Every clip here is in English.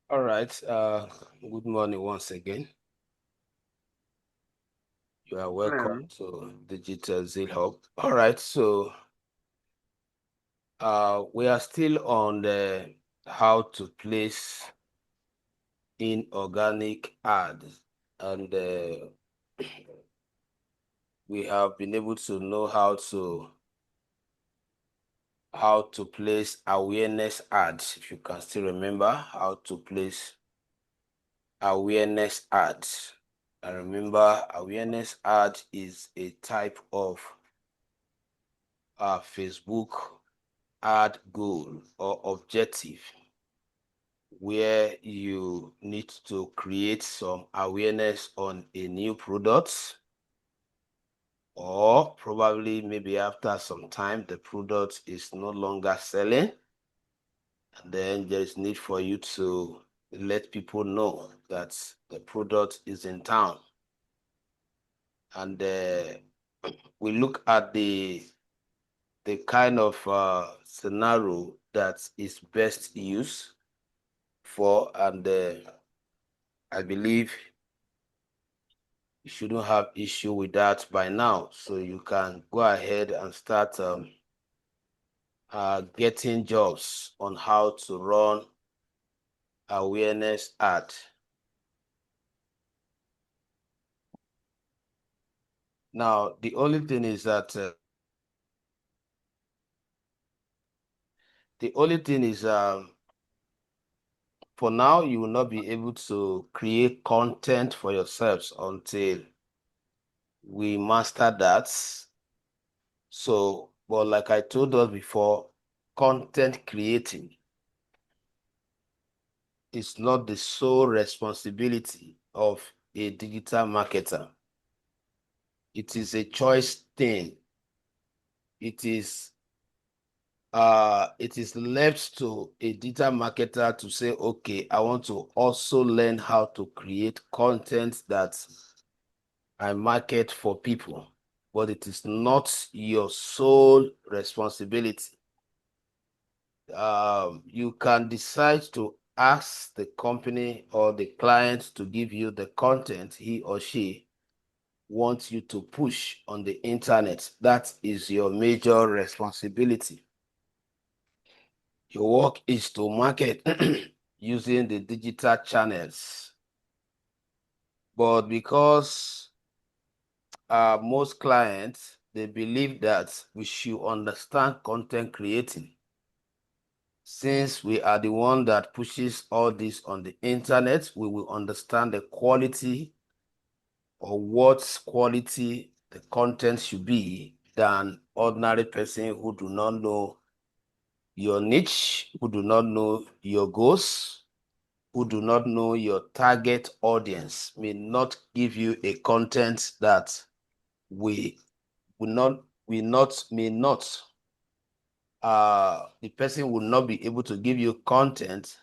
All right. Good morning once again. You are welcome Hello. to Digital Zeal Hub. All right. So, we are still on the how to place inorganic ads, and we have been able to know how to place awareness ads. If you can still remember how to place awareness ads. And remember, awareness ad is a type of Facebook ad goal or objective where you need to create some awareness on a new product, or probably maybe after some time the product is no longer selling, and then there is need for you to let people know that the product is in town. And we look at the kind of scenario that is best used for, and I believe you shouldn't have issue with that by now. So you can go ahead and start getting jobs on how to run awareness ad. Now, the only thing is that for now, you will not be able to create content for yourselves until we master that. So, but like I told us before, content creating is not the sole responsibility of a digital marketer. It is a choice thing. It is left to a digital marketer to say, okay, I want to also learn how to create content that I market for people, but it is not your sole responsibility. You can decide to ask the company or the client to give you the content he or she wants you to push on the internet. That is your major responsibility. Your work is to market using the digital channels. But because most clients, they believe that we should understand content creating, since we are the one that pushes all this on the internet, we will understand the quality or what quality the content should be than ordinary person who do not know your niche, who do not know your goals, who do not know your target audience, may not give you a content that we will not, may not, the person will not be able to give you content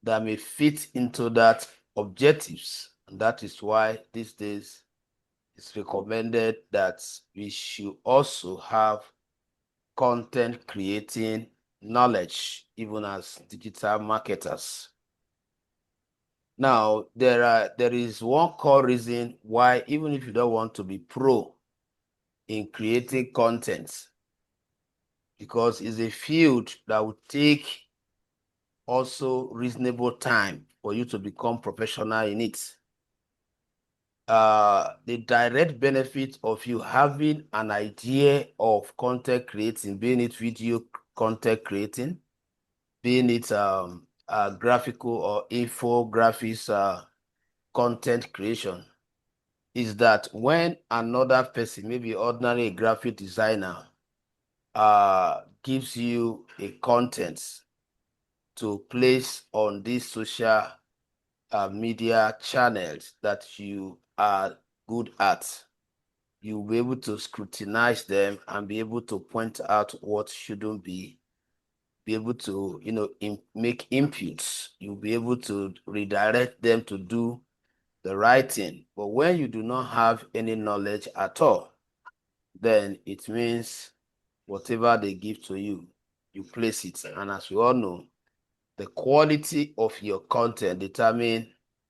that may fit into that objectives. And that is why these days it's recommended that we should also have content creating knowledge, even as digital marketers. Now, there is one core reason why, even if you don't want to be pro in creating content, because it's a field that would take also reasonable time for you to become professional in it. The direct benefit of you having an idea of content creating, being it video content creating, being it graphical or infographics content creation, is that when another person, maybe ordinary graphic designer, gives you a content to place on these social media channels that you are good at, you'll be able to scrutinize them and be able to point out what shouldn't be able to, make inputs. You'll be able to redirect them to do the right thing. But when you do not have any knowledge at all, then it means whatever they give to you, you place it. And as we all know, The quality of your content determines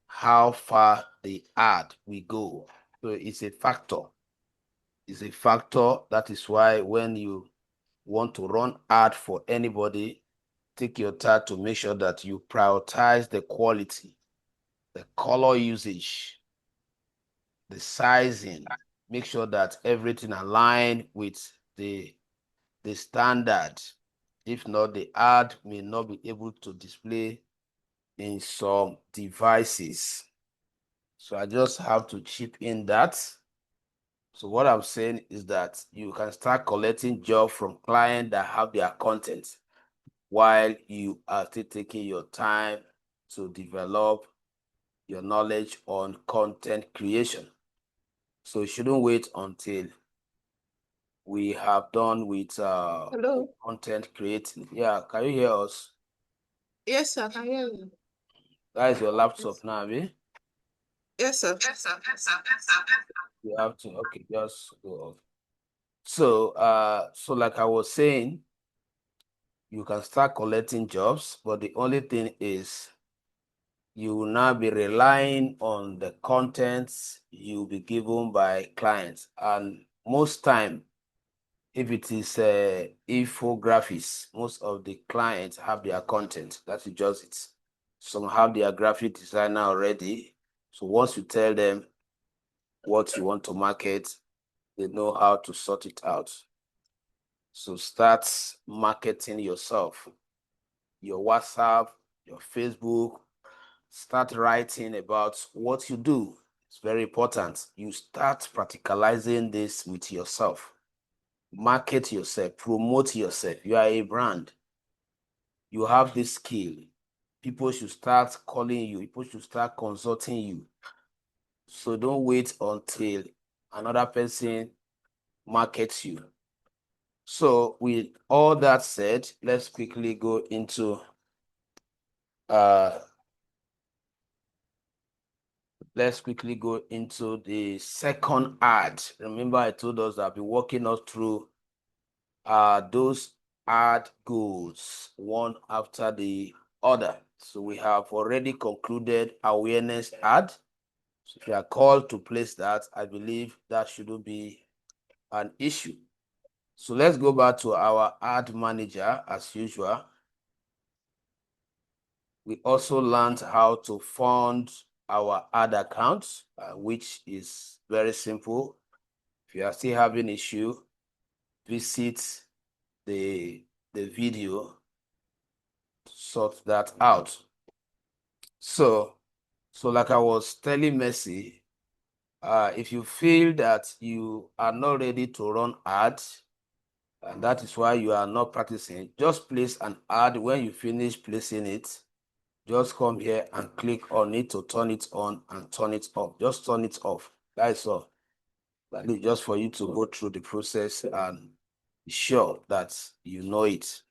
how far the ad will go. So it's a factor. It's a factor. That is why when you want to run ad for anybody, take your time to make sure that you prioritize the quality, the color usage, the sizing. Make sure that everything align with the standard. If not, the ad may not be able to display in some devices. So I just have to chip in that. So what I'm saying is that you can start collecting job from clients that have their content while you are still taking your time to develop your knowledge on content creation. So you shouldn't wait until we have done with Hello. content creating. Yeah, can you hear us? Yes, sir. I can hear you. That is your laptop now, Abi? Yes, sir. You have to, okay, just go off. So like I was saying, you can start collecting jobs, but the only thing is you will now be relying on the contents you'll be given by clients. And most time, if it is infographics, most of the clients have their content. That is just it. Some have their graphic designer already. So once you tell them what you want to market, they know how to sort it out. So start marketing yourself, your WhatsApp, your Facebook. Start writing about what you do. It's very important. You start practicalizing this with yourself. Market yourself, promote yourself. You are a brand. You have this skill. People should start calling you. People should start consulting you. So don't wait until another person markets you. So with all that said, let's quickly go into the second ad. Remember, I told us that I'll be walking us through those ad goals one after the other. So we have already concluded awareness ad. So if you are called to place that, I believe that shouldn't be an issue. So let's go back to our ad manager as usual. We also learned how to fund our ad accounts, which is very simple. If you are still having issue, visit the video to sort that out. So like I was telling Mercy, if you feel that you are not ready to run ads, and that is why you are not practicing, just place an ad. When you finish placing it, just come here and click on it to turn it on and turn it off. Just turn it off. That is all. That is just for you to go through the process and be sure that you know it.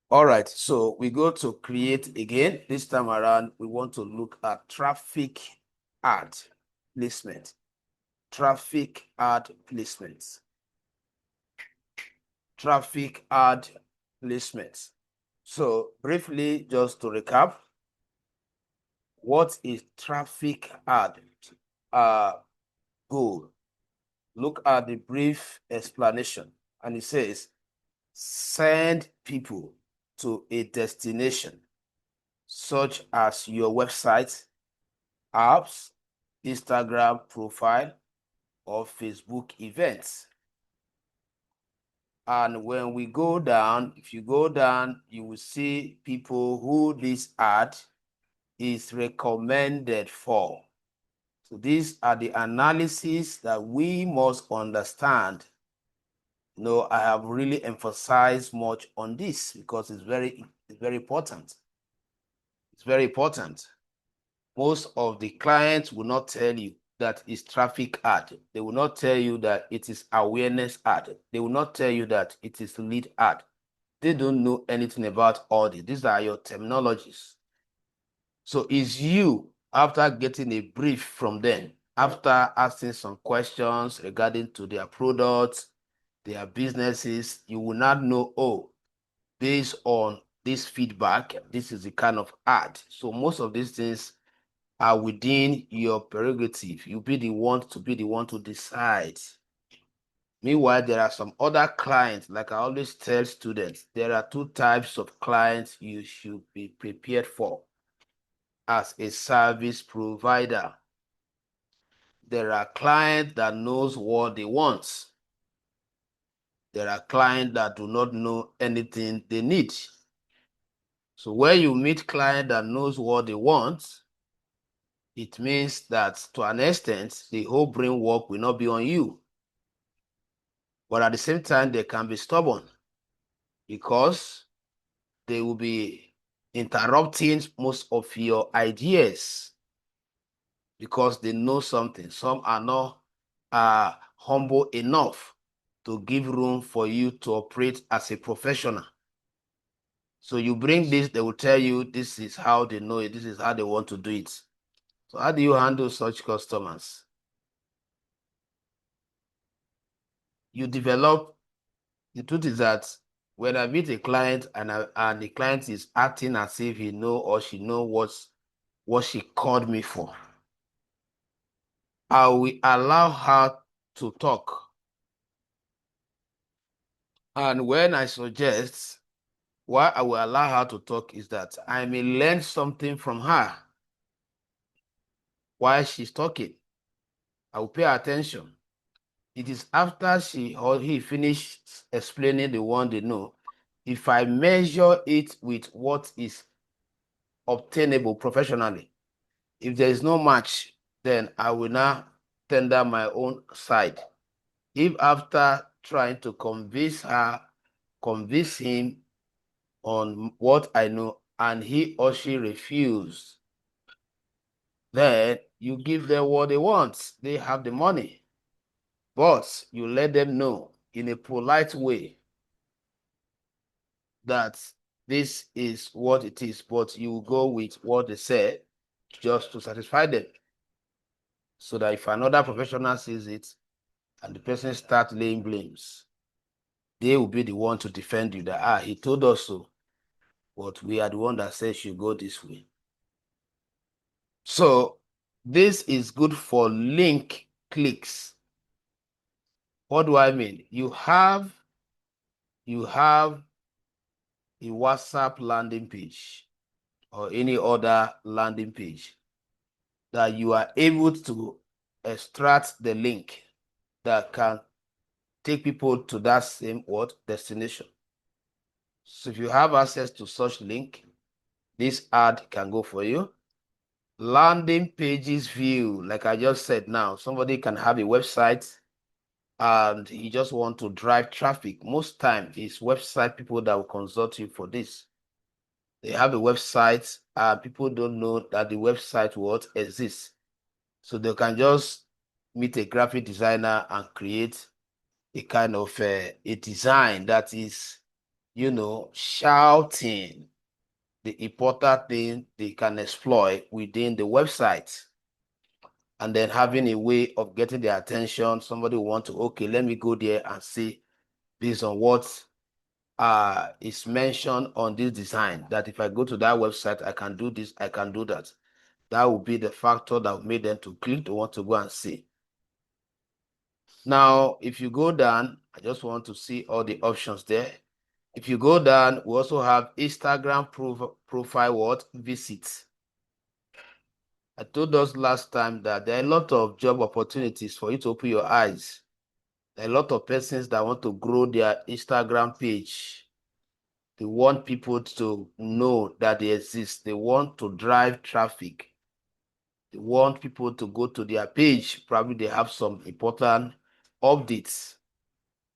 All right, so we go to create again. This time around, we want to look at traffic ad placement. Traffic ad placements. Traffic ad placements. So briefly, just to recap, what is traffic ad goal? Look at the brief explanation, and it says, send people to a destination such as your website, apps, Instagram profile, or Facebook events. And when we go down, if you go down, you will see people who this ad is recommended for. So these are the analyses that we must understand. No, I have really emphasized much on this because it's very important. It's very important. Most of the clients will not tell you that it's traffic ad. They will not tell you that it is awareness ad. They will not tell you that it is lead ad. They don't know anything about all this. These are your terminologies. So it's you, after getting a brief from them, after asking some questions regarding to their products, their businesses, you will not know, oh, based on this feedback, this is the kind of ad. So most of these things are within your prerogative. You be the one to decide. Meanwhile, there are some other clients, like I always tell students, there are two types of clients you should be prepared for as a service provider. There are clients that knows what they want. There are clients that do not know anything they need. So when you meet client that knows what they want, it means that to an extent, the whole brain work will not be on you. But at the same time, they can be stubborn because they will be interrupting most of your ideas because they know something. Some are not humble enough to give room for you to operate as a professional. So you bring this, they will tell you this is how they know it, this is how they want to do it. So how do you handle such customers? You develop, the truth is that when I meet a client and the client is acting as if he know or she know what she called me for, I will allow her to talk. And when I suggest, why I will allow her to talk is that I may learn something from her while she's talking. I will pay attention. It is after she or he finished explaining the one they know. If I measure it with what is obtainable professionally, if there is no match, then I will now tender my own side. If after trying to convince him on what I know, and he or she refused, then you give them what they want. They have the money. But you let them know in a polite way that this is what it is, but you go with what they said just to satisfy them. So that if another professional sees it and the person starts laying blames, they will be the one to defend you that, he told us so, but we are the one that says you go this way. So this is good for link clicks. What do I mean? You have a WhatsApp landing page or any other landing page that you are able to extract the link that can take people to that same destination. So if you have access to such link, this ad can go for you. Landing pages view, like I just said now, somebody can have a website and you just want to drive traffic. Most time it's website people that will consult you for this. They have a website and people don't know that the website exists. So they can just meet a graphic designer and create a kind of a design that is, shouting the important thing they can exploit within the website. And then having a way of getting their attention. Somebody will want to, okay, let me go there and see based on what is mentioned on this design, that if I go to that website, I can do this, I can do that. That will be the factor that will make them to click to want to go and see. Now, if you go down, I just want to see all the options there. If you go down, we also have Instagram profile visits. I told us last time that there are a lot of job opportunities for you to open your eyes. There are a lot of persons that want to grow their Instagram page. They want people to know that they exist. They want to drive traffic. They want people to go to their page. Probably they have some important updates.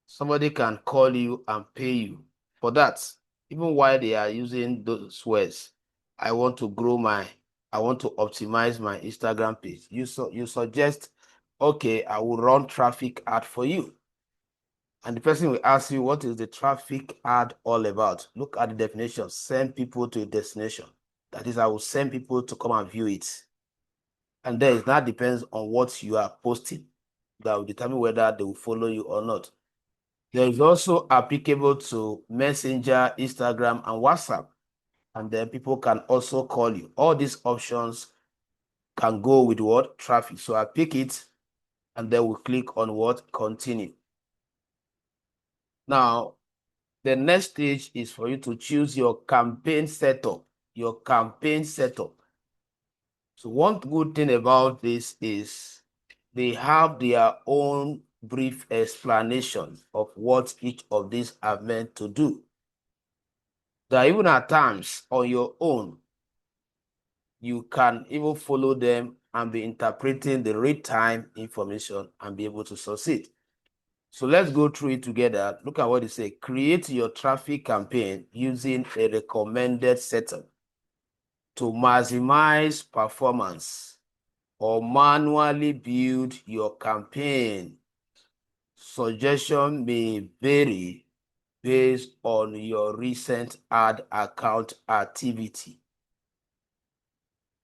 Somebody can call you and pay you for that, even while they are using those words. I want to optimize my Instagram page. You suggest, okay, I will run traffic ad for you. And the person will ask you, what is the traffic ad all about? Look at the definition, send people to a destination. That is, I will send people to come and view it. And then it now depends on what you are posting that will determine whether they will follow you or not. There is also applicable to Messenger, Instagram, and WhatsApp. and then people can also call you. All these options can go with what? Traffic. So I pick it, and then we click on what? Continue. Now, the next stage is for you to choose your campaign setup. Your campaign setup. So one good thing about this is they have their own brief explanation of what each of these are meant to do. That even at times on your own, you can even follow them and be interpreting the real-time information and be able to succeed. So let's go through it together. Look at what it says. Create your traffic campaign using a recommended setup to maximize performance, or manually build your campaign. Suggestion may vary based on your recent ad account activity.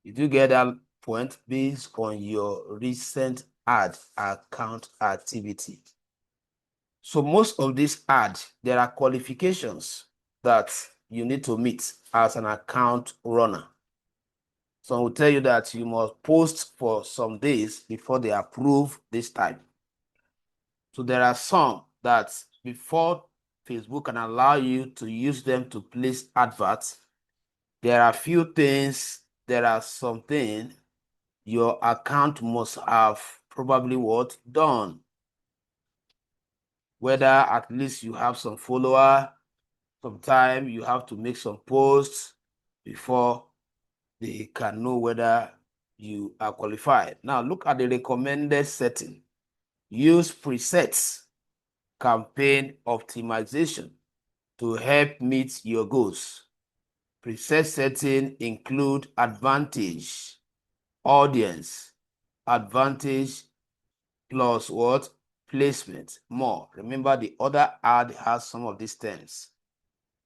Did you get that point? Based on your recent ad account activity. So most of these ads, there are qualifications that you need to meet as an account runner. Some will tell you that you must post for some days before they approve this type. So there are some that before Facebook can allow you to use them to place adverts, there are few things, there are something your account must have probably what done. Whether at least you have some follower, sometimes you have to make some posts before they can know whether you are qualified. Now look at the recommended setting. Use presets, campaign optimization to help meet your goals. Preset setting include advantage, audience, advantage plus what? Placement, more. Remember the other ad has some of these terms.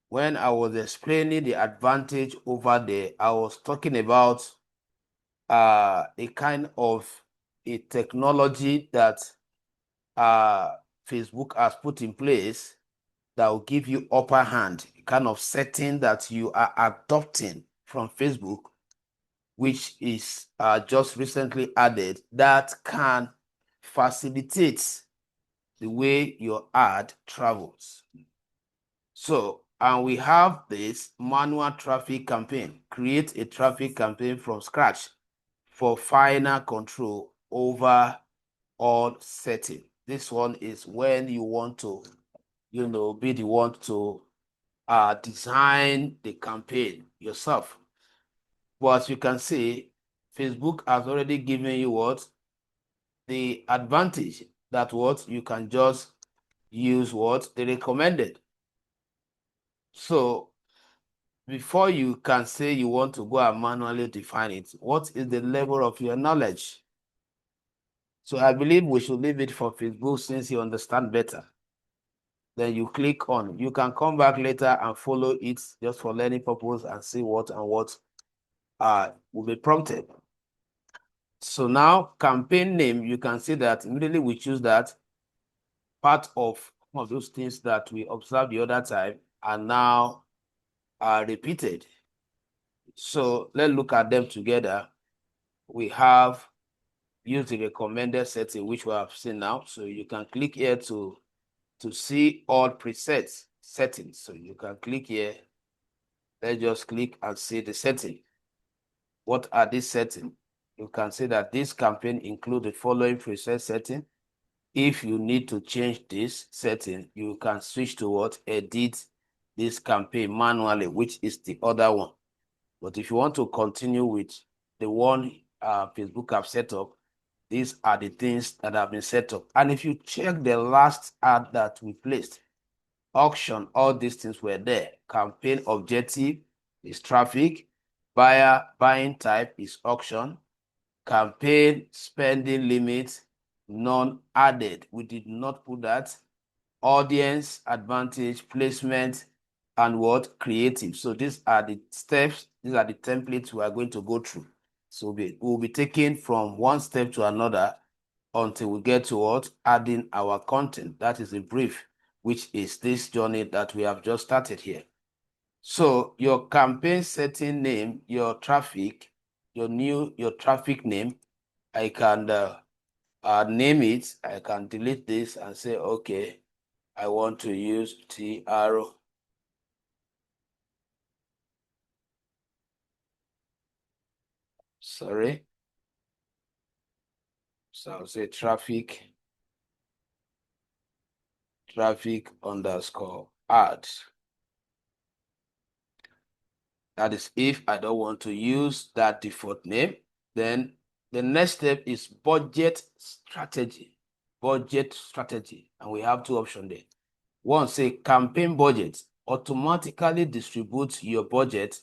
When I was explaining the advantage over there, I was talking about a kind of a technology that Facebook has put in place that will give you upper hand, kind of setting that you are adopting from Facebook, which is just recently added, that can facilitate the way your ad travels. So, and we have this manual traffic campaign. Create a traffic campaign from scratch for final control over all setting. This one is when you want to, be the one to design the campaign yourself. But as you can see, Facebook has already given you what? The advantage that what you can just use what they recommended. So before you can say you want to go and manually define it, what is the level of your knowledge? So I believe we should leave it for Facebook since you understand better. Then you click on. You can come back later and follow it just for learning purpose and see what will be prompted. So now campaign name, you can see that immediately we choose that. Part of those things that we observed the other time are now repeated. So let's look at them together. We have used the recommended setting, which we have seen now. So you can click here to see all presets settings. So you can click here. Let's just click and see the setting. What are these settings? You can see that this campaign includes the following preset setting. If you need to change this setting, you can switch to what? Edit this campaign manually, which is the other one. But if you want to continue with the one Facebook have set up, these are the things that have been set up. And if you check the last ad that we placed, auction, all these things were there. Campaign objective is traffic. Buying type is auction. Campaign spending limit, none added. We did not put that. Audience, advantage, placement, and what? Creative. So these are the steps, these are the templates we are going to go through. So we'll be taking from one step to another until we get to what? Adding our content. That is a brief, which is this journey that we have just started here. So your campaign setting name, your traffic, your traffic name, I can name it. I can delete this and say, okay, I want to use TR. Sorry. So I'll say traffic underscore ad. That is if I don't want to use that default name. Then the next step is budget strategy. Budget strategy. And we have two options there. One, say campaign budget automatically distributes your budget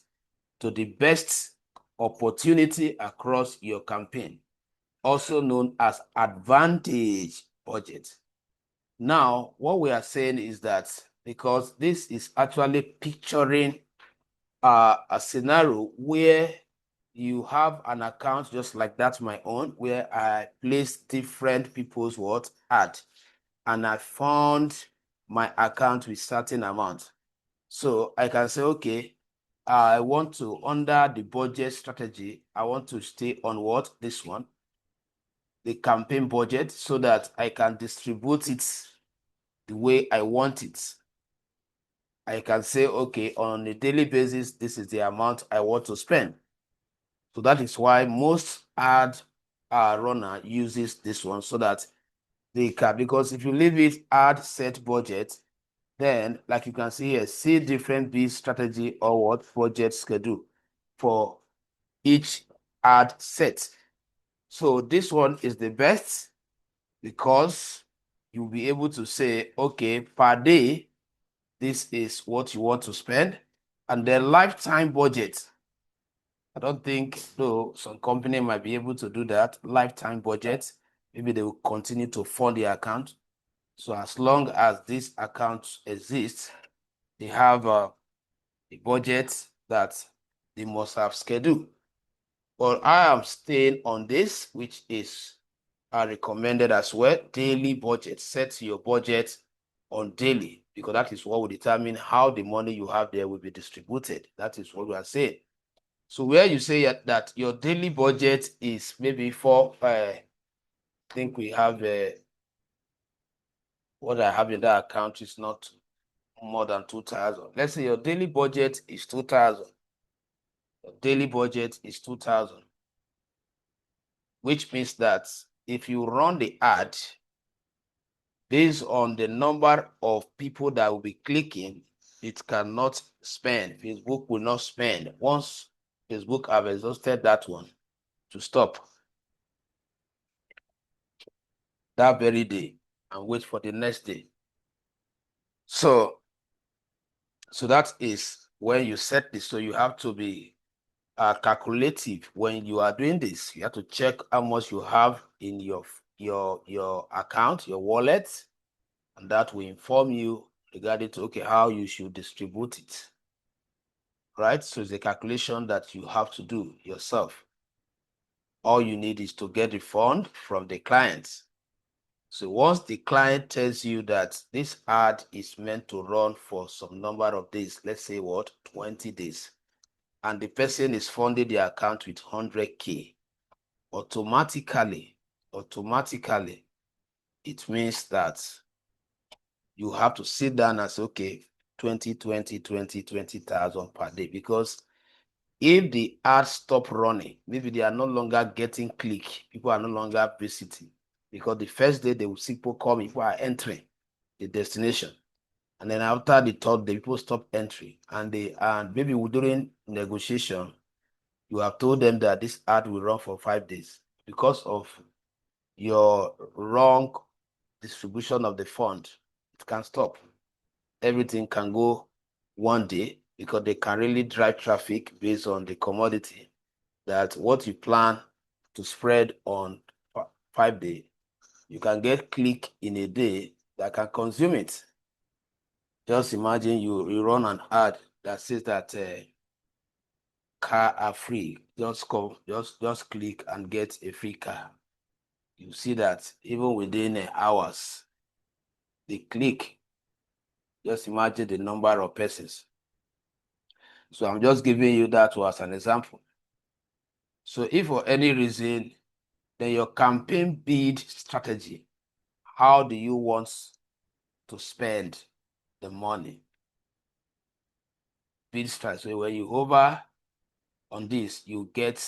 to the best opportunity across your campaign, also known as advantage budget. Now, what we are saying is that because this is actually picturing a scenario where you have an account just like that, my own, where I place different people's what ad, and I found my account with certain amount. So I can say, okay, I want to, under the budget strategy, I want to stay on what? This one, the campaign budget, so that I can distribute it the way I want it. I can say, okay, on a daily basis, this is the amount I want to spend. So that is why most ad runner uses this one, so that they can, because if you leave it ad set budget, then like you can see here, see different bid strategy or what budget schedule for each ad set. So this one is the best because you'll be able to say, okay, per day, this is what you want to spend. And the lifetime budget, I don't think, though, some company might be able to do that, lifetime budget. Maybe they will continue to fund the account. So as long as this account exists, they have a budget that they must have scheduled. But I am staying on this, which is recommended as well, daily budget. Set your budget on daily, because that is what will determine how the money you have there will be distributed. That is what we are saying. So where you say that your daily budget is maybe for, I think we have what I have in that account is not more than 2,000. Let's say your daily budget is 2,000. Your daily budget is 2,000, which means that if you run the ad based on the number of people that will be clicking, it cannot spend. Facebook will not spend. Once Facebook have exhausted that one, to stop that very day and wait for the next day. So that is when you set this. So you have to be calculative when you are doing this. You have to check how much you have in your account, your wallet, and that will inform you regarding to, okay, how you should distribute it. Right? So it's a calculation that you have to do yourself. All you need is to get the fund from the client. So once the client tells you that this ad is meant to run for some number of days, let's say what, 20 days, and the person is funding the account with 100K, automatically, it means that you have to sit down and say, okay, 20,000 per day. Because if the ads stop running, maybe they are no longer getting click, people are no longer visiting, because the first day they will see people coming, people are entering the destination. And then after the third day, people stop entering. And maybe during negotiation, you have told them that this ad will run for 5 days. Because of your wrong distribution of the fund, it can stop. Everything can go one day, because they can really drive traffic based on the commodity, that what you plan to spread on 5 days, you can get click in a day that can consume it. Just imagine you run an ad that says that car are free. Just click and get a free car. You see that even within hours, the click, just imagine the number of persons. So I'm just giving you that as an example. So if for any reason, then your campaign bid strategy, how do you want to spend the money? Bid strategy. So when you hover on this, you get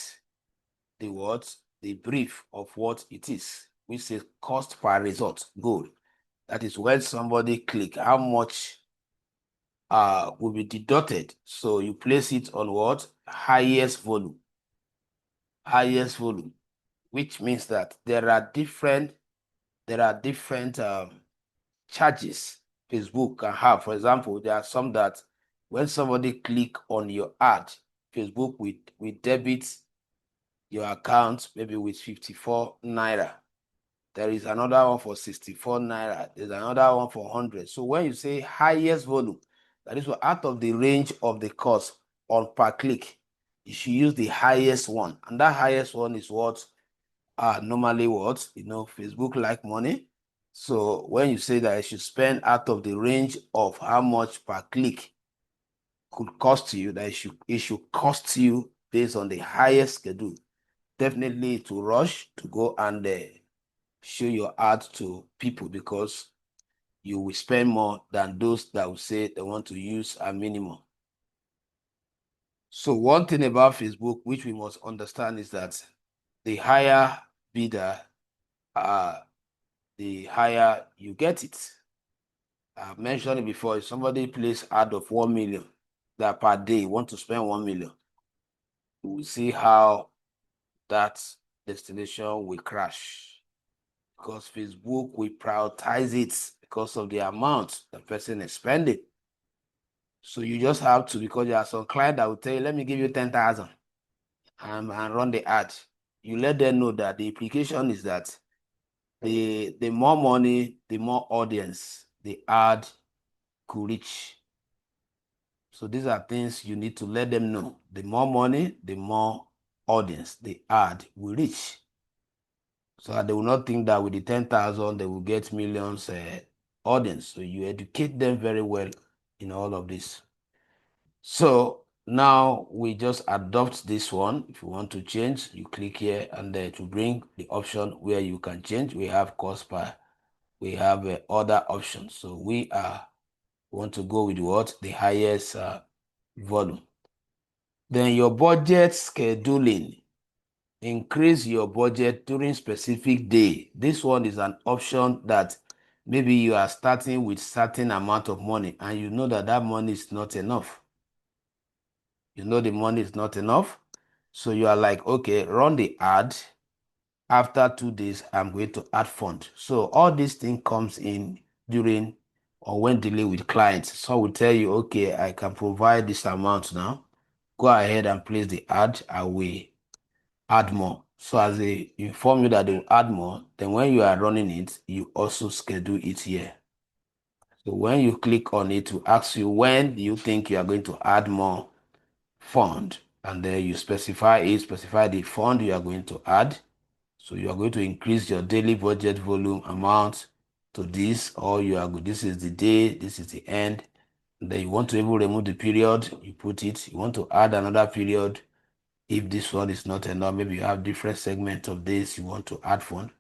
the what? The brief of what it is, which says cost per result goal. That is when somebody click, how much will be deducted. So you place it on what? Highest volume. Highest volume, which means that there are different charges Facebook can have. For example, there are some that when somebody click on your ad, Facebook will debit your account maybe with 54 naira. There is another one for 64 naira. There's another one for 100. So when you say highest volume, that is out of the range of the cost on per click, you should use the highest one. And that highest one is what normally what, Facebook like money. So when you say that I should spend out of the range of how much per click could cost you, that it should cost you based on the highest schedule. Definitely to rush to go and show your ad to people, because you will spend more than those that will say they want to use a minimum. So one thing about Facebook which we must understand is that the higher bidder, the higher you get it. I've mentioned it before. If somebody plays ad of 1 million that per day want to spend 1 million, you will see how that destination will crash, because Facebook will prioritize it because of the amount the person is spending. So you just have to, because there are some clients that will tell you, let me give you 10,000 and run the ad. You let them know that the implication is that the more money, the more audience the ad could reach. So these are things you need to let them know. The more money, the more audience the ad will reach. So that they will not think that with the 10,000, they will get millions audience. So you educate them very well in all of this. So now we just adopt this one. If you want to change, you click here, and to bring the option where you can change. We have cost per, we have other options. So we want to go with what? The highest volume. Then your budget scheduling. Increase your budget during specific day. This one is an option that maybe you are starting with certain amount of money and you know that that money is not enough. You know the money is not enough. So you are like, okay, run the ad. After 2 days, I'm going to add fund. So all this thing comes in during or when dealing with clients. So I will tell you, okay, I can provide this amount now. Go ahead and place the ad. I will add more. So as they inform you that they will add more, then when you are running it, you also schedule it here. So when you click on it to ask you when do you think you are going to add more fund, and then you specify the fund you are going to add. So you are going to increase your daily budget volume amount to this, or this is the day, this is the end. And then you want to even remove the period, you put it. You want to add another period. If this one is not enough, maybe you have different segments of this, you want to add fund,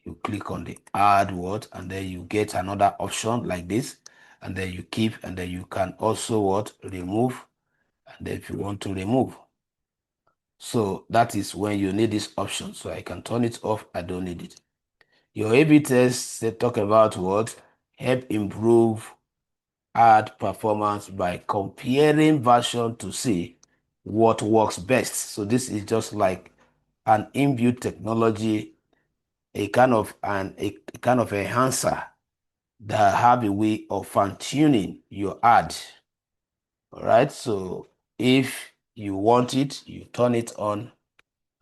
you click on the add what, and then you get another option like this, and then you keep, and then you can also what, remove, and then if you want to remove. So that is when you need this option. So I can turn it off, I don't need it. Your A/B tests, they talk about what? Help improve ad performance by comparing version to see what works best. So this is just like an inbuilt technology, a kind of enhancer that have a way of fine-tuning your ad. All right. So if you want it, you turn it on,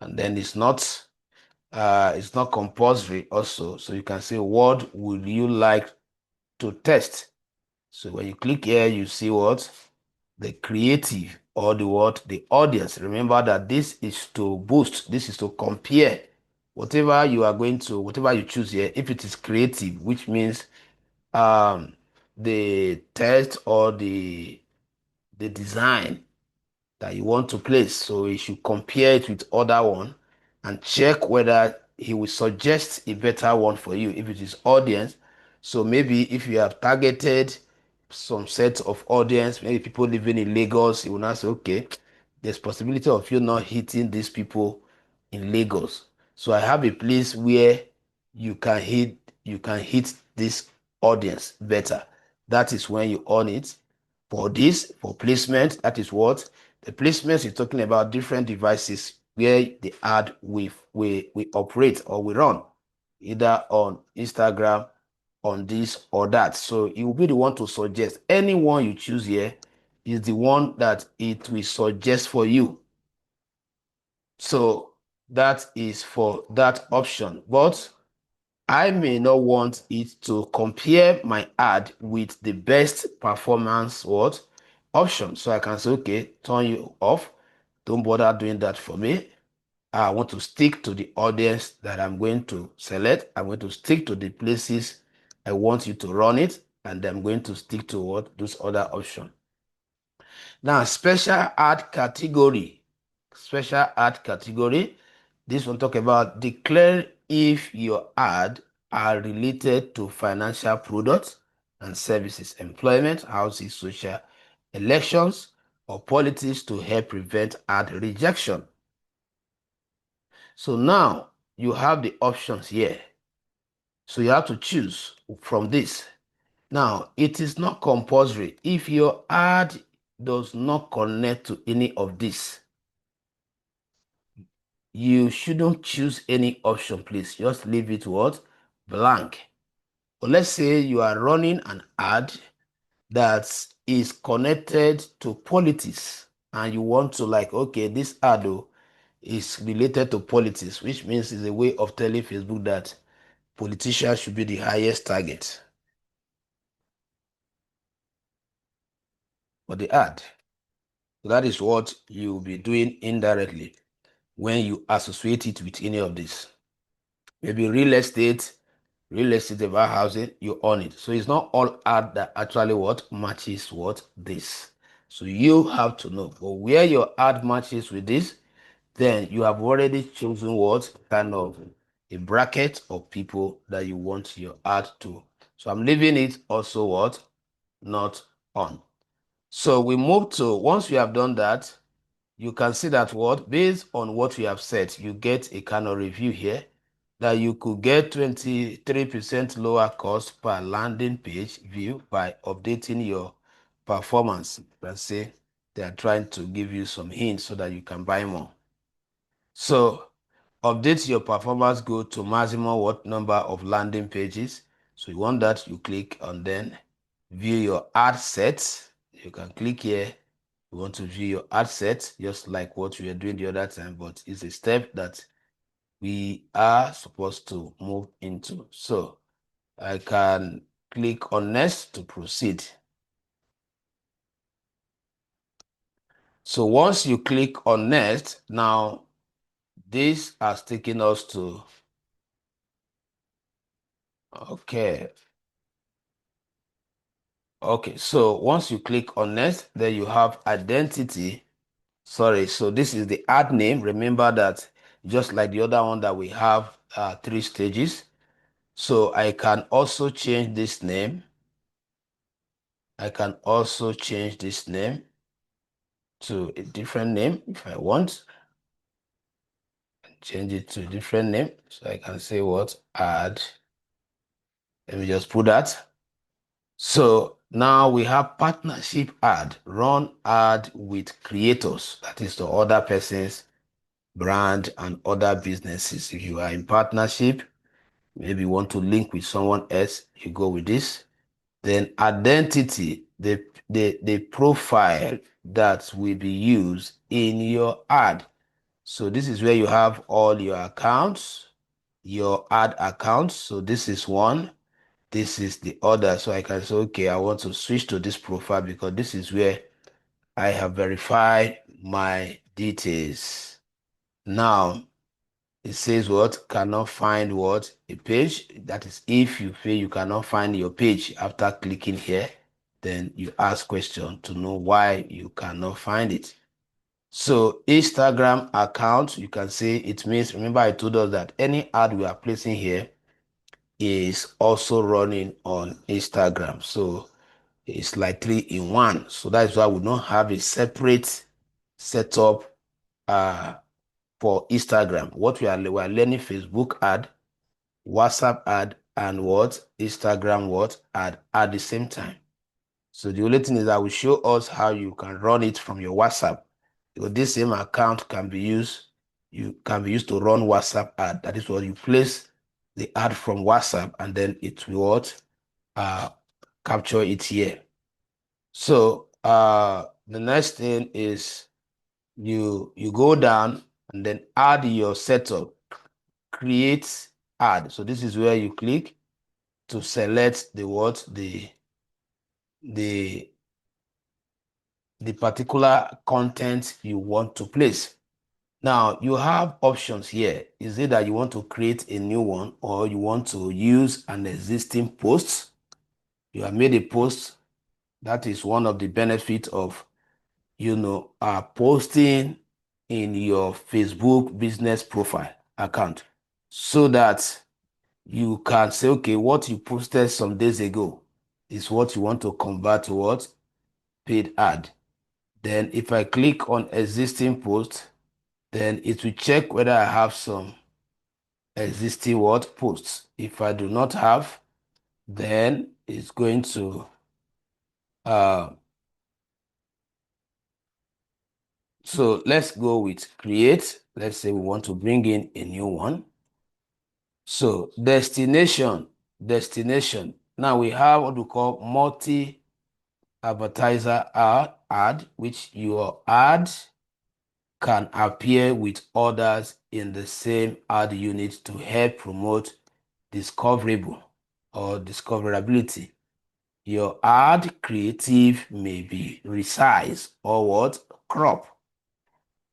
and then it's not compulsory also. So you can say, what would you like to test? So when you click here, you see what? The creative, or the audience. Remember that this is to boost, this is to compare whatever you choose here. If it is creative, which means the test or the design that you want to place. So you should compare it with other one and check whether he will suggest a better one for you if it is audience. So maybe if you have targeted some set of audience, maybe people living in Lagos, you will now say, okay, there's possibility of you not hitting these people in Lagos. So I have a place where you can hit this audience better. That is when you own it. For placement, that is what the placements is talking about, different devices where the ad we operate or we run, either on Instagram, on this or that. So you will be the one to suggest. Anyone you choose here is the one that it will suggest for you. So that is for that option. But I may not want it to compare my ad with the best performance what option. So I can say, okay, turn you off. Don't bother doing that for me. I want to stick to the audience that I'm going to select. I'm going to stick to the places I want you to run it, and I'm going to stick to what those other options. Now, special ad category. Special ad category. This one talk about declare if your ad are related to financial products and services, employment, housing, social, elections, or politics to help prevent ad rejection. So now you have the options here. So you have to choose from this. Now, it is not compulsory. If your ad does not connect to any of this, you shouldn't choose any option, please. Just leave it what? Blank. But let's say you are running an ad that is connected to politics and you want to like, okay, this ad is related to politics, which means it's a way of telling Facebook that politicians should be the highest target for the ad. So that is what you'll be doing indirectly when you associate it with any of this. Maybe real estate about housing, you own it. So it's not all ad that actually what matches what this. So you have to know. But where your ad matches with this, then you have already chosen what kind of a bracket of people that you want your ad to. So I'm leaving it also what not on. So we move to, once we have done that, you can see that what based on what we have said, you get a kind of review here that you could get 23% lower cost per landing page view by updating your performance. Let's say they are trying to give you some hints so that you can buy more. So update your performance goal to maximum what number of landing pages. So you want that, you click on then view your ad sets. You can click here. You want to view your ad set, just like what we were doing the other time, but it's a step that we are supposed to move into. So I can click on next to proceed. So once you click on next, now this has taken us to, okay. Okay, so once you click on next, then you have identity. Sorry, so this is the ad name. Remember that just like the other one that we have 3 stages. So I can also change this name. I can also change this name to a different name if I want. Change it to a different name. So I can say what? Ad. Let me just put that. So now we have partnership ad, run ad with creators, that is the other person's brand and other businesses. If you are in partnership, maybe you want to link with someone else, you go with this. Then identity, the profile that will be used in your ad. So this is where you have all your accounts, your ad accounts. So this is one. This is the other. So I can say, okay, I want to switch to this profile because this is where I have verified my details. Now, it says what? Cannot find what? A page. That is if you feel you cannot find your page after clicking here, then you ask question to know why you cannot find it. So Instagram account, you can say it means, remember I told us that any ad we are placing here is also running on Instagram. So it's like 3 in 1. So that's why we don't have a separate setup for Instagram. What we are learning Facebook ad, WhatsApp ad, and what Instagram what ad at the same time. So the only thing is that will show us how you can run it from your WhatsApp. Because this same account can be used, you can be used to run WhatsApp ad. That is what you place the ad from WhatsApp and then it will what capture it here. So the next thing is you go down and then add your setup, create ad. So this is where you click to select the particular content you want to place. Now you have options here. Is it that you want to create a new one or you want to use an existing post? You have made a post. That is one of the benefits of posting in your Facebook business profile account, so that you can say, okay, what you posted some days ago is what you want to convert to what? Paid ad. Then if I click on existing post, then it will check whether I have some existing what posts. If I do not have, then it's going to so let's go with create. Let's say we want to bring in a new one. So destination. Now we have what we call multi advertiser ad, which your ad can appear with others in the same ad unit to help promote discoverable or discoverability. Your ad creative may be resize or what? Crop.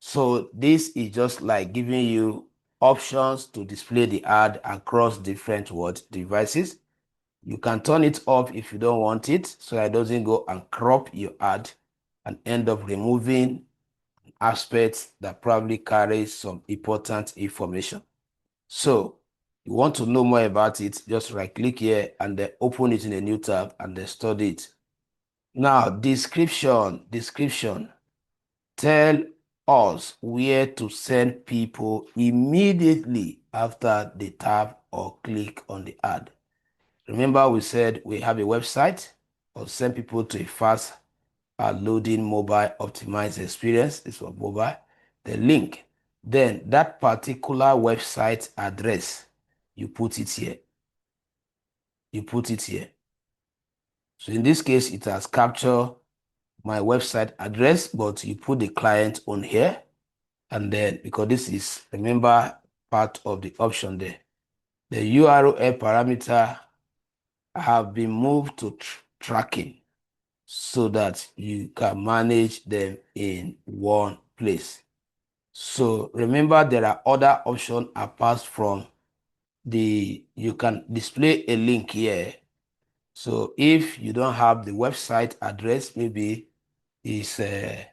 So this is just like giving you options to display the ad across different what devices. You can turn it off if you don't want it, so that it doesn't go and crop your ad and end up removing aspects that probably carry some important information. So you want to know more about it, just right click here and then open it in a new tab and then study it. Now, description. Tell us where to send people immediately after they tap or click on the ad. Remember we said we have a website or send people to a fast loading mobile optimized experience. This was mobile. The link. Then that particular website address, you put it here. So in this case, it has captured my website address, but you put the client on here. And then, because this is, remember, part of the option there, the URL parameter have been moved to tracking so that you can manage them in one place. So remember, there are other options apart from you can display a link here. So if you don't have the website address, maybe it's the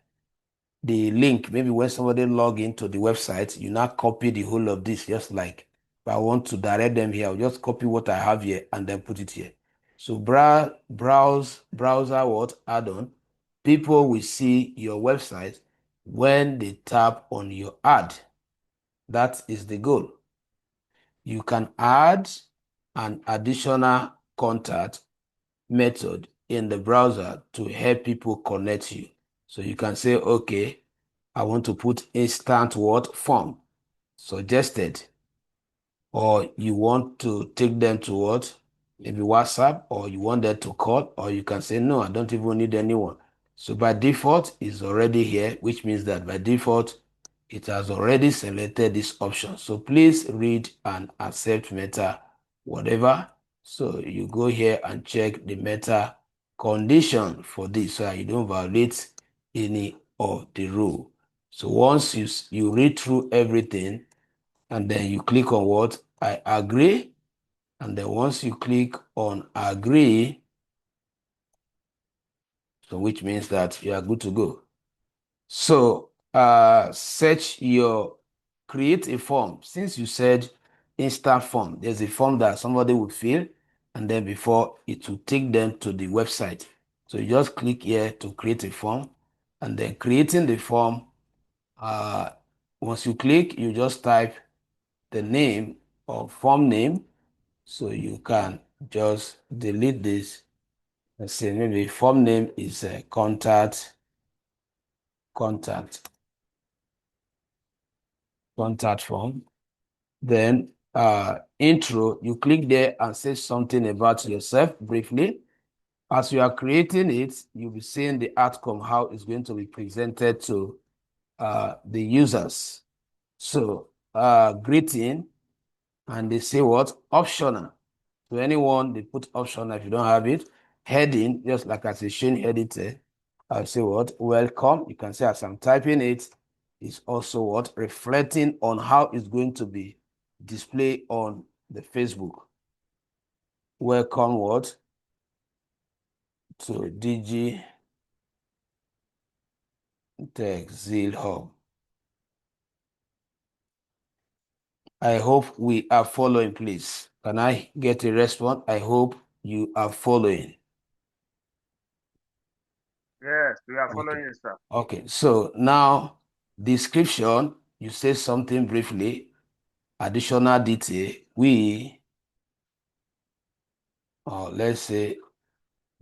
link, maybe when somebody log into the website, you now copy the whole of this, just like if I want to direct them here, I'll just copy what I have here and then put it here. So browser what add-on, people will see your website when they tap on your ad. That is the goal. You can add an additional contact method in the browser to help people connect you. So you can say, okay, I want to put instant what form suggested, or you want to take them to what, maybe WhatsApp, or you want them to call, or you can say, no, I don't even need anyone. So by default, it's already here, which means that by default, it has already selected this option. So please read and accept Meta, whatever. So you go here and check the Meta condition for this so that you don't violate any of the rule. So once you read through everything and then you click on what? I agree. And then once you click on agree, so which means that you are good to go. So create a form. Since you said instant form, there's a form that somebody will fill, and then before it will take them to the website. So you just click here to create a form, and then creating the form, once you click, you just type the name or form name. So you can just delete this. Let's say maybe form name is contact form. Then intro, you click there and say something about yourself briefly. As you are creating it, you'll be seeing the outcome, how it's going to be presented to the users. So greeting, and they say what? Optional. To anyone, they put optional if you don't have it. Heading, just like as a Shane editor, I'll say what? Welcome. You can say as I'm typing it, is also what? Reflecting on how it's going to be displayed on the Facebook. Welcome what? To DG Tech Zeal Hub. I hope we are following, please. Can I get a response? I hope you are following. Yes, we are following you, sir. Okay, so now description, you say something briefly, additional detail. Let's say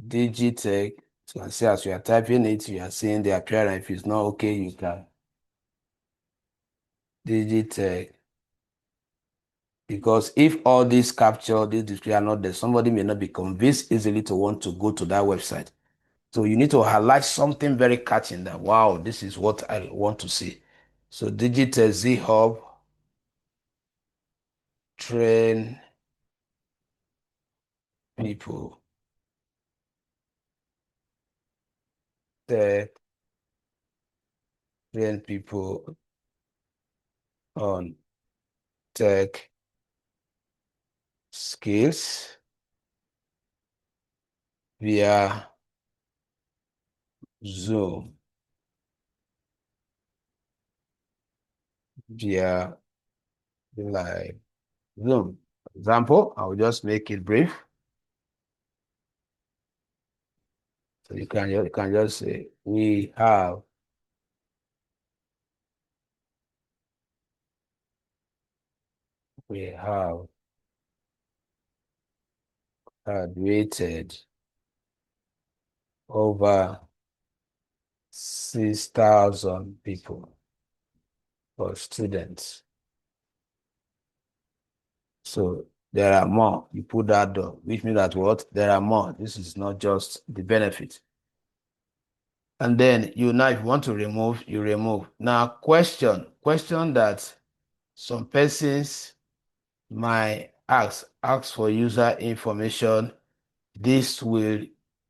Digitech, so you can see as you are typing it, you are seeing the appearance. If it's not okay, you can Digitech. Because if all these capture, this display are not there, somebody may not be convinced easily to want to go to that website. So you need to highlight something very catching that, wow, this is what I want to see. So Digitech Z Hub, train people, train people on tech skills via Zoom, via live Zoom. Example, I'll just make it brief. So you can just say, we have graduated over 6,000 people or students. So there are more. You put that down, which means that what? There are more. This is not just the benefit. And then you now, if you want to remove, you remove. Now, question that some persons might ask for user information. This will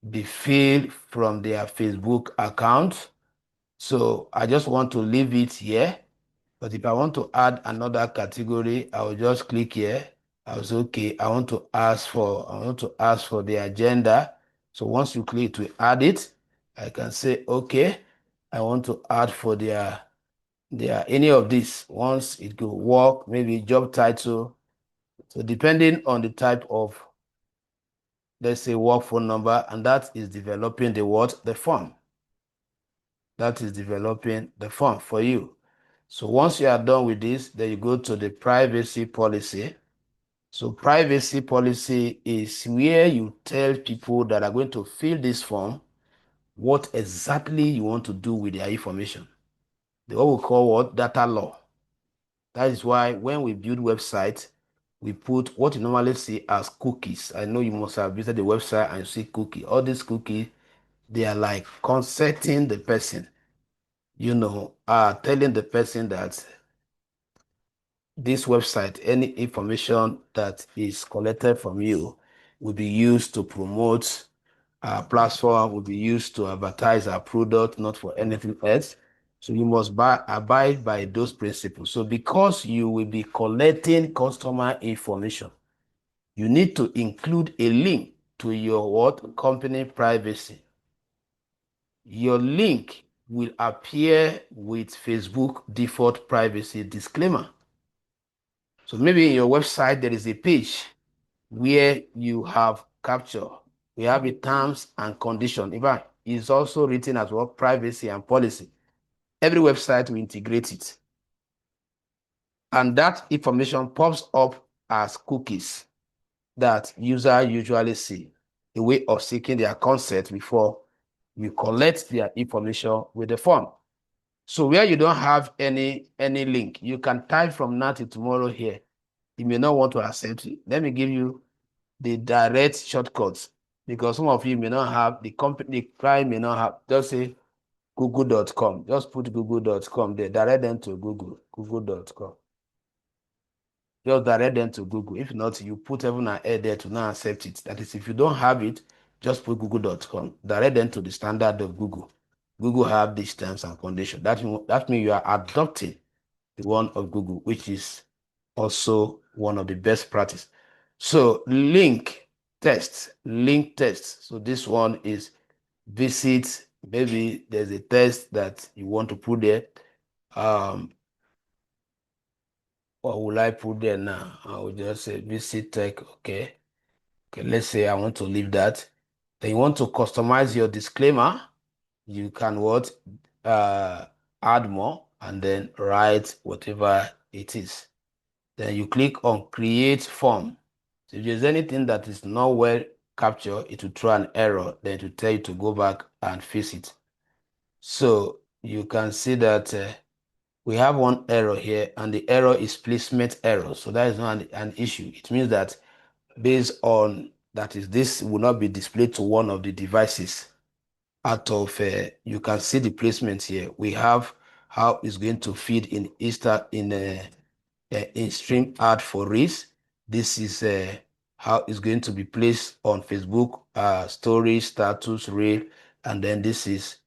be filled from their Facebook account. So I just want to leave it here. But if I want to add another category, I will just click here. I will say, okay, I want to ask for the agenda. So once you click to add it, I can say, okay, I want to add for their any of these. Once it could work, maybe job title. So depending on the type of, let's say, work phone number, and that is developing the form. That is developing the form for you. So once you are done with this, then you go to the privacy policy. So privacy policy is where you tell people that are going to fill this form what exactly you want to do with their information. What we call what? Data law. That is why when we build websites, we put what you normally see as cookies. I know you must have visited the website and you see cookie. All these cookies, they are like consenting the person, telling the person that this website, any information that is collected from you will be used to promote our platform, will be used to advertise our product, not for anything else. So you must abide by those principles. So because you will be collecting customer information, you need to include a link to your company privacy. Your link will appear with Facebook default privacy disclaimer. So maybe in your website, there is a page where you have capture. We have the terms and condition. In fact, it's also written as well, privacy and policy. Every website will integrate it. And that information pops up as cookies that user usually see, a way of seeking their consent before you collect their information with the form. So where you don't have any link, you can type from now to tomorrow here. You may not want to accept it. Let me give you the direct shortcuts, because some of you may not have the company, the client may not have. Just say google.com. Just put google.com there. Direct them to google.com. Just direct them to Google. If not, you put heaven and earth there to not accept it. That is, if you don't have it, just put google.com. Direct them to the standard of Google. Google have these terms and conditions. That means you are adopting the one of Google, which is also one of the best practice. So link test. So this one is visit. Maybe there's a test that you want to put there. What will I put there now? I will just say visit tech. Okay. Let's say I want to leave that. Then you want to customize your disclaimer. You can add more and then write whatever it is. Then you click on create form. So if there's anything that is not well captured, it will throw an error. Then it will tell you to go back and fix it. So you can see that we have one error here, and the error is placement error. So that is not an issue. It means that based on that is this will not be displayed to one of the devices out of you can see the placement here. We have how it's going to feed in in stream ad for Reels. This is how it's going to be placed on Facebook story, status, reel, and then this is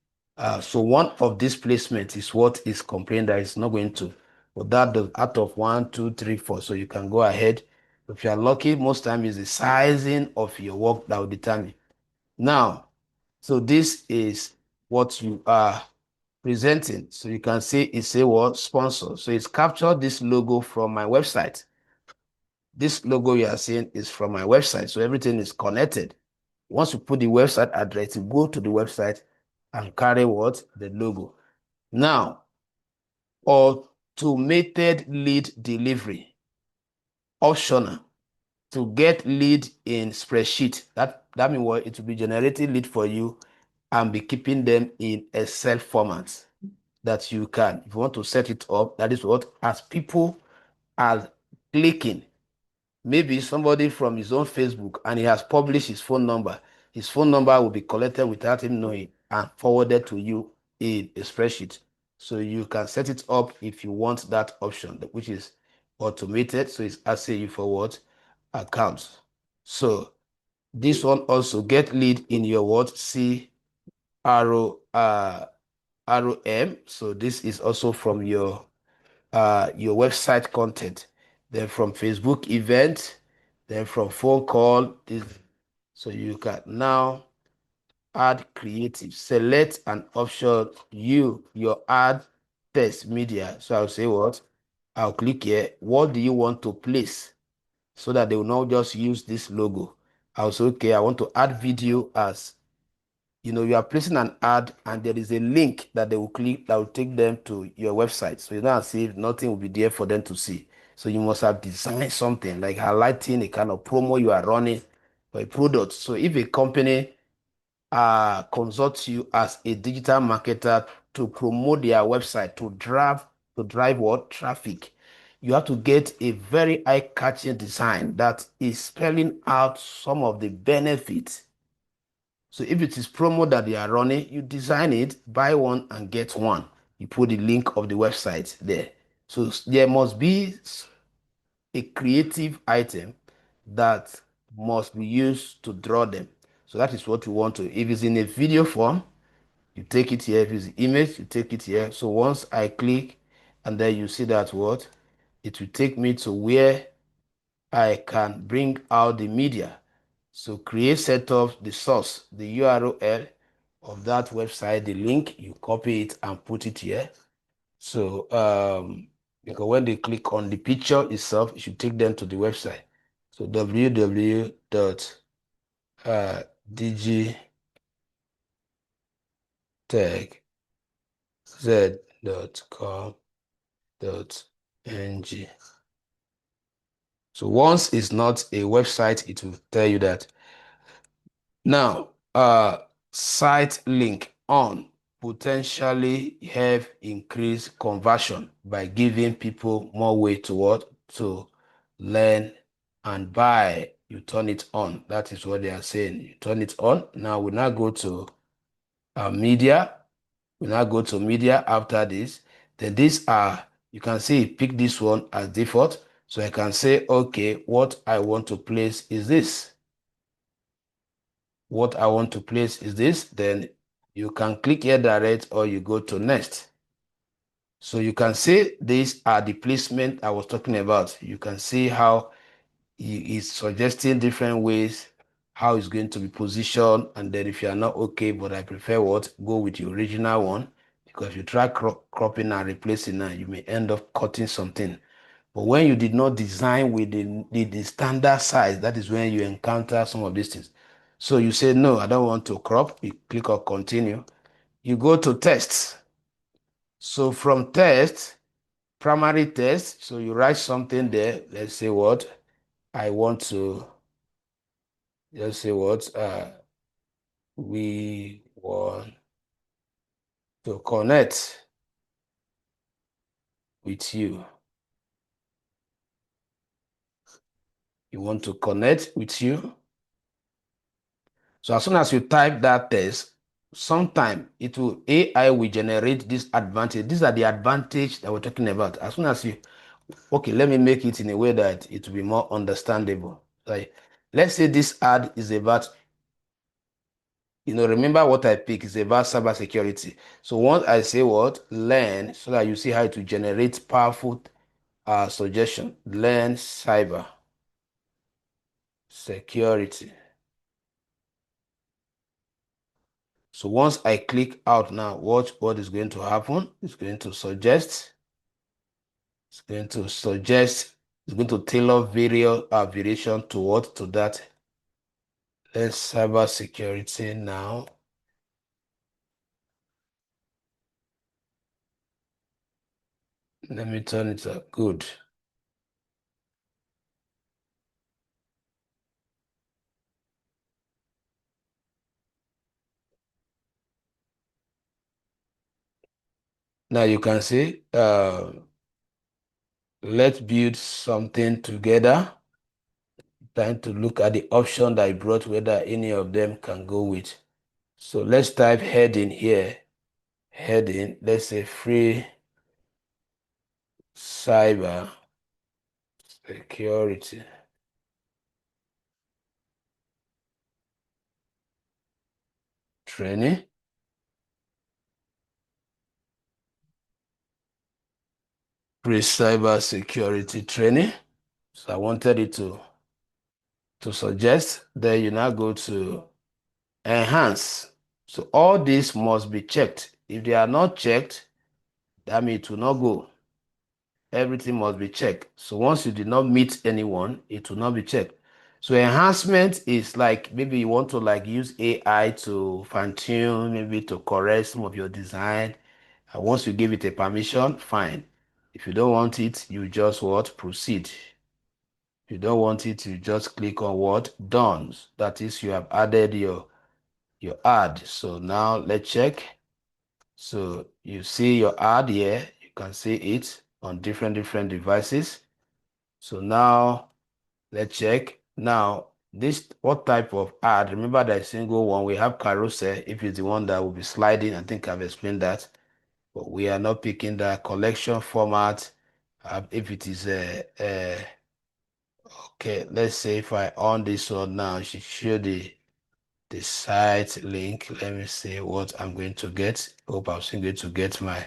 so one of these placements is what is complained that it's not going to. But that does out of 1, 2, 3, 4. So you can go ahead. If you are lucky, most time is the sizing of your work that will determine. Now, so this is what you are presenting. So you can see it say what sponsor. So it's captured this logo from my website. This logo you are seeing is from my website. So everything is connected. Once you put the website address, you go to the website and carry what? The logo. Now, automated lead delivery. Optional. To get lead in spreadsheet. That means what? It will be generating lead for you and be keeping them in Excel format that you can. If you want to set it up, that is what, as people are clicking, maybe somebody from his own Facebook and he has published his phone number will be collected without him knowing and forwarded to you in a spreadsheet. So you can set it up if you want that option, which is automated. So it's asking you for what? Accounts. So this one also get lead in your what? C arrow ROM. So this is also from your website content. Then from Facebook event, then from phone call. So you can now add creative. Select an option, your ad text media. So I'll say what? I'll click here. What do you want to place? So that they will not just use this logo. I'll say, okay, I want to add video as you are placing an ad and there is a link that they will click that will take them to your website. So it's not as if nothing will be there for them to see. So you must have designed something like highlighting a kind of promo you are running for a product. So if a company consults you as a digital marketer to promote their website to drive what? Traffic. You have to get a very eye-catching design that is spelling out some of the benefits. So if it is promo that they are running, you design it, buy one and get one. You put the link of the website there. So there must be a creative item that must be used to draw them. So that is what you want to. If it's in a video form, you take it here. If it's image, you take it here. So once I click and then you see that what, it will take me to where I can bring out the media. So create setup, the source, the URL of that website, the link, you copy it and put it here. So because when they click on the picture itself, it should take them to the website. So www.digitechz.com.ng. So once it's not a website, it will tell you that. Now, site link on potentially have increased conversion by giving people more way to what to learn and buy. You turn it on. That is what they are saying. You turn it on. Now we now go to media. We now go to media after this. Then these are, you can see, pick this one as default. So I can say, okay, what I want to place is this. What I want to place is this. Then you can click here direct or you go to next. So you can see these are the placement I was talking about. You can see how he is suggesting different ways how it's going to be positioned. And then if you are not okay, but I prefer what, go with the original one, because if you try cropping and replacing now, you may end up cutting something. But when you did not design with the standard size, that is when you encounter some of these things. So you say, no, I don't want to crop. You click on continue. You go to tests. So from test, primary test, so you write something there. Let's say what? I want to, let's say what? We want to connect with you. You want to connect with you. So as soon as you type that test, sometime AI will generate this advantage. These are the advantage that we're talking about. As soon as you, okay, let me make it in a way that it will be more understandable. Like, let's say this ad is about, remember what I pick is about cybersecurity. So once I say what, learn, so that you see how to generate powerful suggestion. Learn cyber security. So once I click out now, watch what is going to happen. It's going to suggest. It's going to suggest. It's going to tailor variation to what? To that. Let's cyber security now. Let me turn it up. Good. Now you can see, let's build something together. Trying to look at the option that I brought, whether any of them can go with. So let's type heading here. Heading, let's say free cyber security. Training. Free cyber security training. So I wanted it to suggest. Then you now go to enhance. So all these must be checked. If they are not checked, that means it will not go. Everything must be checked. So once you did not meet anyone, it will not be checked. So enhancement is like maybe you want to like use AI to fine tune, maybe to correct some of your design. And once you give it a permission, fine. If you don't want it, you just what? Proceed. If you don't want it, you just click on what? Done. That is, you have added your ad. So now let's check. So you see your ad here. You can see it on different devices. So now let's check. Now this, what type of ad? Remember that single one, we have carousel. If it's the one that will be sliding, I think I've explained that. But we are not picking the collection format. If it is okay, let's say if I on this one now, it should show the site link. Let me see what I'm going to get. Hope I'm still going to get my,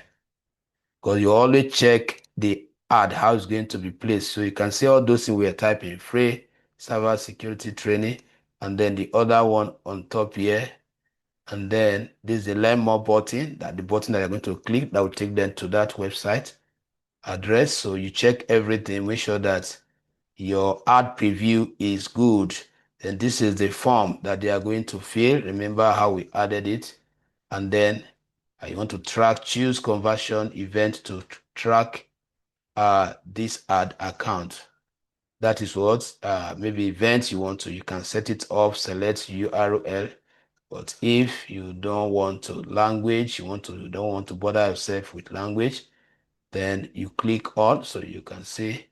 because you always check the ad, how it's going to be placed. So you can see all those things we are typing, free cyber security training, and then the other one on top here, And then this is the learn more button, that the button that you're going to click that will take them to that website address. So you check everything, make sure that your ad preview is good. Then this is the form that they are going to fill. Remember how we added it. And then you want to track, choose conversion event to track this ad account. That is what maybe events you want to, you can set it up, select URL. But if you don't want to language, you don't want to bother yourself with language, then you click on, so you can see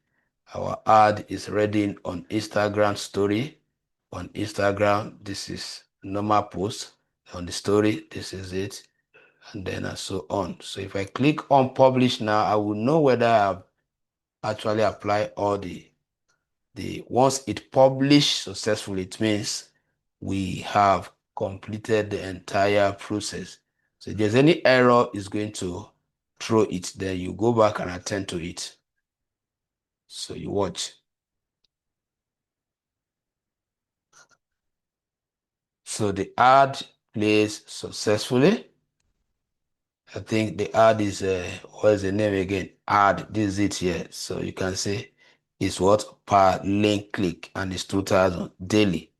our ad is ready on Instagram story. On Instagram, this is normal post. On the story, this is it, and then and so on. So if I click on publish now, I will know whether I've actually applied all the once it published successfully, it means we have completed the entire process. So if there's any error, it's going to throw it. Then you go back and attend to it. So you watch. So the ad plays successfully. I think the ad is, what is the name again? Ad, this is it here. So you can see it's what? Per link click, and it's 2,000 daily.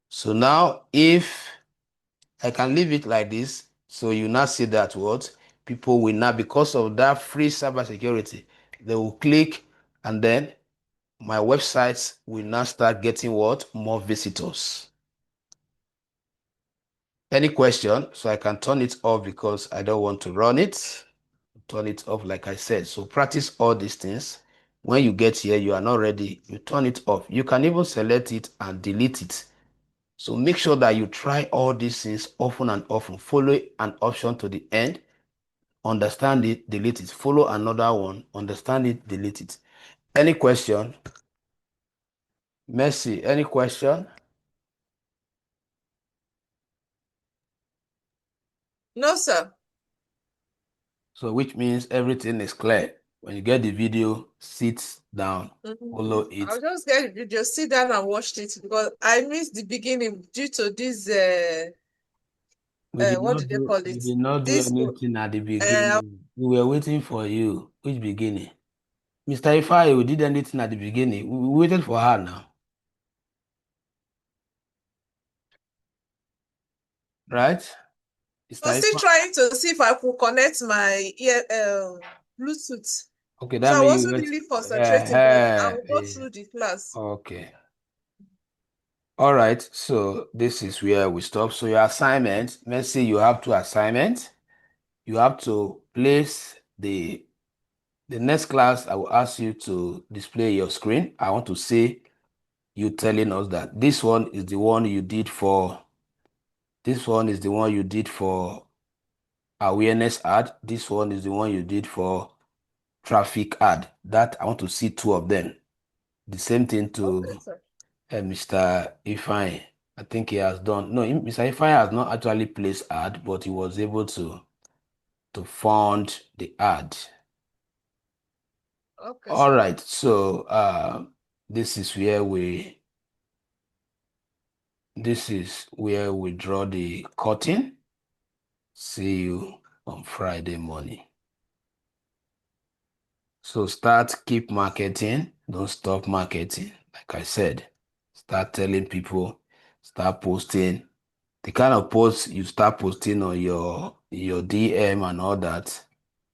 So now if I can leave it like this, so you now see that what? People will now, because of that free cybersecurity, they will click, and then my websites will now start getting what? More visitors. Any question? So I can turn it off because I don't want to run it. Turn it off like I said. So practice all these things. When you get here, you are not ready, you turn it off. You can even select it and delete it. So make sure that you try all these things often and often. Follow an option to the end. Understand it, delete it. Follow another one. Understand it, delete it. Any question? Mercy, any question? No, sir. So which means everything is clear. When you get the video, sit down, follow it. I'll just get the video, sit down and watch it because I missed the beginning due to this. What do they call We it? did not do This. anything at the beginning. We were waiting for you. Which beginning? Mr. Ifai, we did anything at the beginning. We waited for her now. Right? I was Mr. still Ifai. trying to see if I could connect my Bluetooth. Okay, So that I means you wasn't wait. really concentrating, but I will go through the class. Okay. All right. So this is where we stop. So your assignment, let's say you have two assignments. You have to place the next class. I will ask you to display your screen. I want to see you telling us that this one is the one you did for. This one is the one you did for awareness ad. This one is the one you did for traffic ad. That I want to see two of them. The same thing to Okay, sir. Mr. Ifeanyi. I think he has done. No, Mr. Ifeanyi has not actually placed ad, but he was able to fund the ad. Okay, All sir. right. So this is where we draw the curtain. See you on Friday morning. So keep marketing. Don't stop marketing. Like I said, start telling people, start posting. The kind of posts you start posting on your DM and all that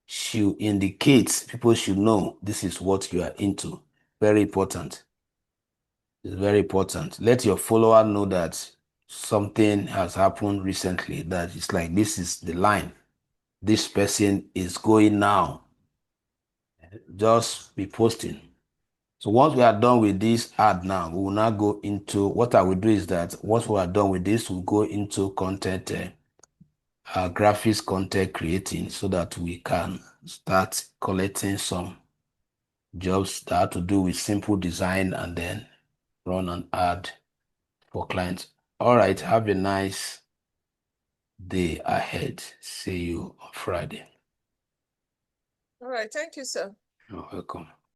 should indicate, people should know this is what you are into. Very important. It's very important. Let your follower know that something has happened recently, that it's like this is the line. This person is going now. Just be posting. So once we are done with this ad now, we will now go into, what I will do is that once we are done with this, we'll go into content, graphics content creating, so that we can start collecting some jobs that have to do with simple design and then run an ad for clients. All right, have a nice day ahead. See you on Friday. All right. Thank you, sir. You're welcome.